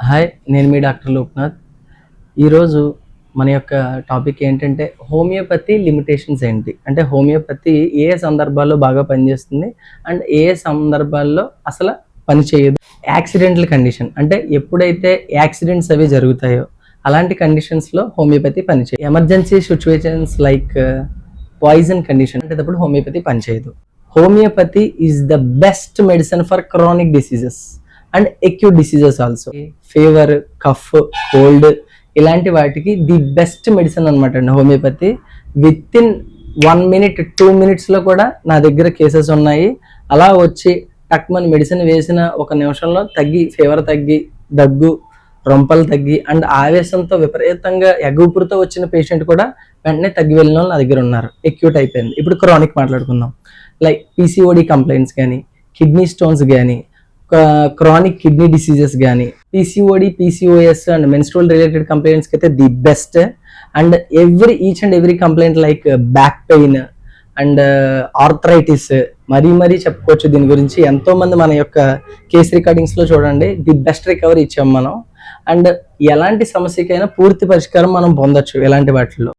Hi, నేను మీ doctor Loknath. ఈరోజు మన యొక్క టాపిక్ ఏంటంటే హోమియోపతి లిమిటేషన్స్ ఏంటి? అంటే హోమియోపతి ఏ ఏ సందర్భాల్లో బాగా పనిచేస్తుంది అండ్ ఏ ఏ సందర్భాల్లో అసలు పనిచేయదు? యాక్సిడెంటల్ కండిషన్ అంటే ఎప్పుడైతే యాక్సిడెంట్స్ అవి జరుగుతాయో అలాంటి కండిషన్స్లో హోమియోపతి పనిచేయదు. Emergency situations like poison condition అంటే హోమియోపతి పనిచేయదు. Homeopathy is the best medicine for chronic diseases and acute diseases also. Fever, cough, cold ఇలాంటి వాటికి ది బెస్ట్ మెడిసిన్ అనమాట అండి హోమియోపతి. విత్ ఇన్ 1 minute 2 minutesలో కూడా నా దగ్గర కేసెస్ ఉన్నాయి. అలా వచ్చి టక్మన్ మెడిసిన్ వేసిన 1 నిమిషంలో తగ్గి, ఫీవర్ తగ్గి, దగ్గు, రొంపలు తగ్గి అండ్ ఆవేశంతో విపరీతంగా ఎగుపురుతో వచ్చిన పేషెంట్ కూడా వెంటనే తగ్గి వెళ్ళిన వాళ్ళు నా దగ్గర ఉన్నారు. అక్యూట్ అయిపోయింది. ఇప్పుడు క్రానిక్ మాట్లాడుకుందాం. లైక్ పీసీఓడి కంప్లైంట్స్ కానీ, కిడ్నీ స్టోన్స్ కానీ, క్రానిక్ కిడ్నీ డిసీజెస్ కానీ, PCOD, PCOS and menstrual related కంప్లైంట్స్కి అయితే the best. And each and every complaint like back pain and arthritis మరీ చెప్పుకోవచ్చు. దీని గురించి ఎంతో మంది మన యొక్క కేస్ రికార్డింగ్స్లో చూడండి, ది బెస్ట్ రికవరీ ఇచ్చాం మనం. అండ్ ఎలాంటి సమస్యకైనా పూర్తి పరిష్కారం మనం పొందొచ్చు ఎలాంటి వాటిల్లో.